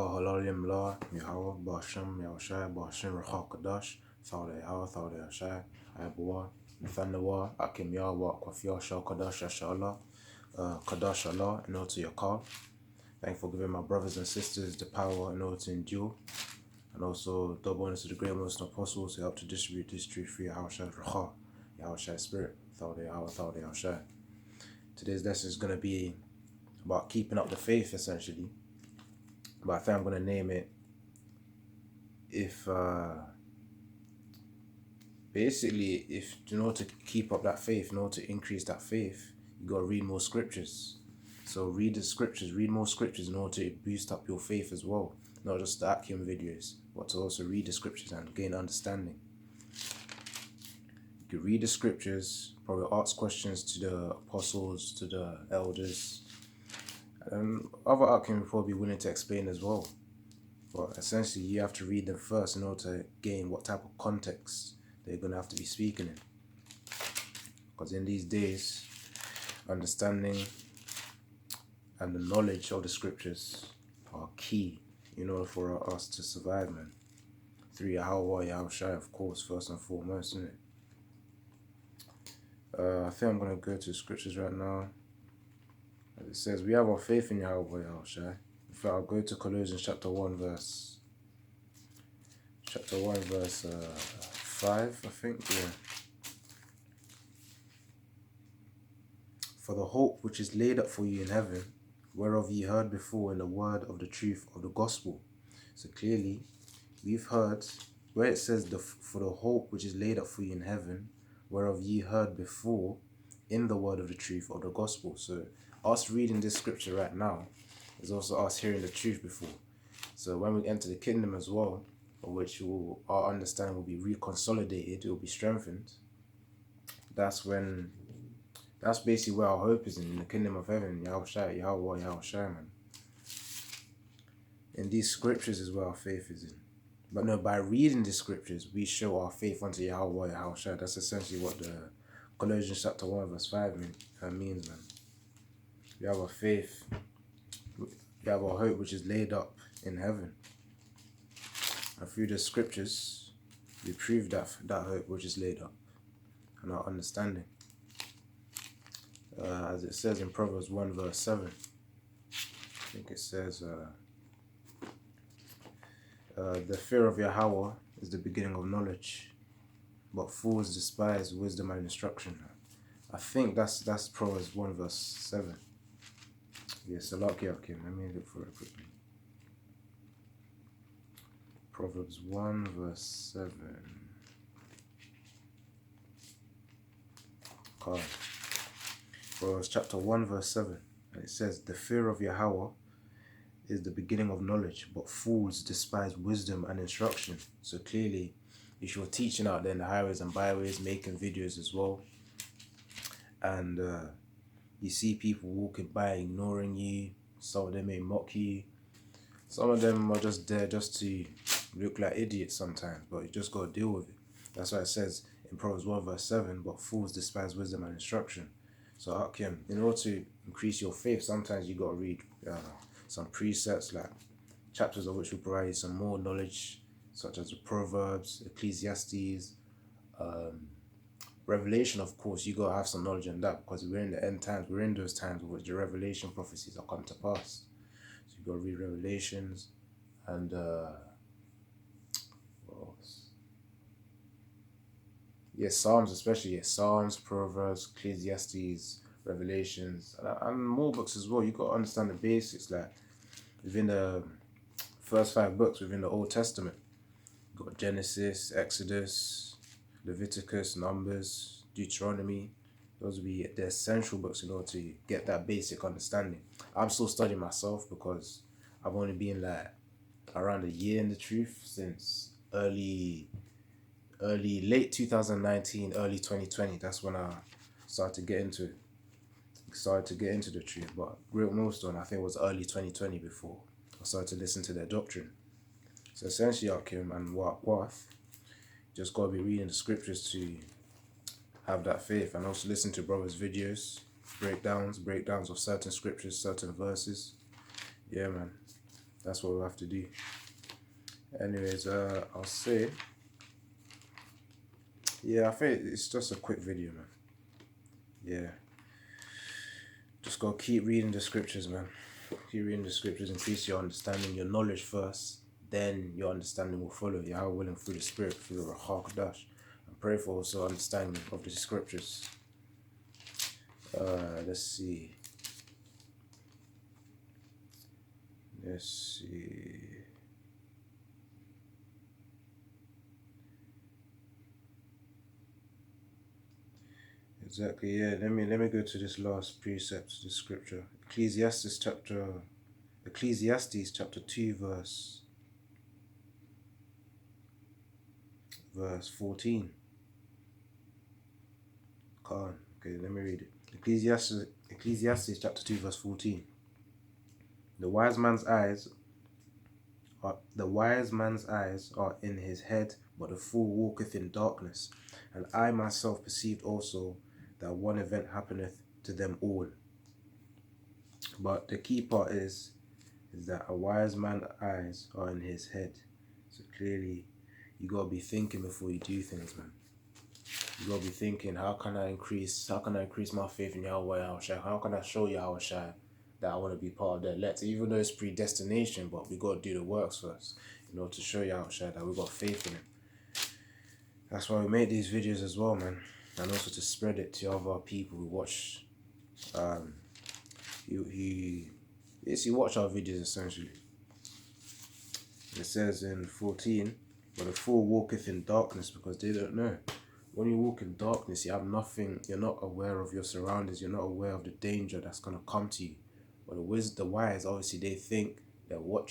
Halalim La, Yahawah, Basham, Yahawashi, Basham, Rachak Kadash, Thawda Yahawah, Thawda Yahawashi, Ayabawa, Nathanawa, Akim Yahawah, Kwafia, Shal Kadash, Yashallah, Kadash Allah, in order to Yakal. Thank you for giving my brothers and sisters the power in order to endure, and also double honors to the great most apostles who help to distribute this truth through Yahawashi, Rachak, Yahawashi Spirit, Thawda Yahawah, Thawda Yahawashi. Today's lesson is going to be about keeping up the faith, essentially. But I think I'm going to name it, basically, if in order to keep up that faith, in order to increase that faith, you got to read more scriptures. So read the scriptures, read more scriptures in order to boost up your faith as well. Not just the Akim videos, but to also read the scriptures and gain understanding. You can read the scriptures, probably ask questions to the apostles, to the elders. And other Akim will probably be willing to explain as well. But essentially, you have to read them first in order to gain what type of context they're going to have to be speaking in. Because in these days, understanding and the knowledge of the scriptures are key in order for us to survive, man. Through Yahawah and Yahawashi, of course, first and foremost, isn't it? I think I'm going to go to the scriptures right now. As it says, we have our faith in Yahawah and Yahawashi. In fact, I'll go to Colossians chapter 1 verse 5, I think, yeah. For the hope which is laid up for you in heaven, whereof ye heard before in the word of the truth of the gospel. So clearly, we've heard, where it says, for the hope which is laid up for you in heaven, whereof ye heard before in the word of the truth of the gospel. So us reading this scripture right now is also us hearing the truth before. So when we enter the kingdom as well, for which our understanding will be reconsolidated, it will be strengthened. That's basically where our hope is in the kingdom of heaven. Yahawah, Yahawashi, man. In these scriptures is where our faith is in. But no, by reading the scriptures, we show our faith unto Yahawah, Yahawashi. That's essentially what the Colossians chapter 1 verse 5 means, man. We have our faith, we have our hope which is laid up in heaven. And through the scriptures, we prove that hope which is laid up and our understanding. As it says in Proverbs 1 verse 7, I think it says, the fear of Yahawah is the beginning of knowledge, but fools despise wisdom and instruction. I think that's Proverbs 1 verse 7. Yes, let me look for it quickly. Proverbs 1 verse 7. God. Proverbs chapter 1 verse 7. And it says, the fear of Yahawah is the beginning of knowledge, but fools despise wisdom and instruction. So clearly, if you're teaching out there in the highways and byways, making videos as well, and you see people walking by ignoring you, some of them may mock you, some of them are just there just to look like idiots sometimes, but you just got to deal with it. That's why it says in Proverbs 1 verse 7, but fools despise wisdom and instruction. So Hakim, in order to increase your faith, sometimes you got to read some precepts, like chapters of which will provide you some more knowledge, such as the Proverbs, Ecclesiastes, Revelation. Of course, you got to have some knowledge on that, because we're in the end times. We're in those times in which the Revelation prophecies are come to pass. So you got to read Revelations and what else? Yes, Psalms especially. Yes, Psalms, Proverbs, Ecclesiastes, Revelations, and more books as well. You got to understand the basics, like within the first 5 books within the Old Testament. You got Genesis, Exodus, Leviticus, Numbers, Deuteronomy. Those will be the essential books in order to get that basic understanding. I'm still studying myself because I've only been like around a year in the truth since late 2019, early 2020. That's when I started to get into the truth. But Great Millstone, I think it was early 2020 before I started to listen to their doctrine. So essentially, Akim and Wath, just got to be reading the scriptures to have that faith, and also listen to brothers' videos, breakdowns of certain scriptures, certain verses. Yeah, man. That's what we have to do. Anyways, I'll say, yeah, I think it's just a quick video, man. Yeah, just gotta keep reading the scriptures, man. Keep reading the scriptures, increase your understanding, your knowledge first, then your understanding will follow. Yahweh willing, through the Spirit, through the Ruach HaKodesh. And pray for also understanding of the scriptures. Let's see. Exactly, yeah. Let me go to this last precept, the scripture. Ecclesiastes chapter 2 verse 14. Okay, let me read it. Ecclesiastes chapter 2 verse 14. The wise man's eyes are in his head, but the fool walketh in darkness. And I myself perceived also that one event happeneth to them all. But the key part is that a wise man's eyes are in his head. So clearly, you gotta be thinking before you do things, man. You gotta be thinking, how can I increase my faith in Yahawah and Yahawashi? How can I show Yahawashi that I want to be part of their elect? Even though it's predestination, but we gotta do the works first, to show Yahawashi that we got faith in him. That's why we make these videos as well, man. And also to spread it to other people who watch you watch our videos essentially. It says in 14, but the fool walketh in darkness because they don't know. When you walk in darkness, you have nothing, you're not aware of your surroundings, you're not aware of the danger that's going to come to you. But the wise, obviously, they think they're watching.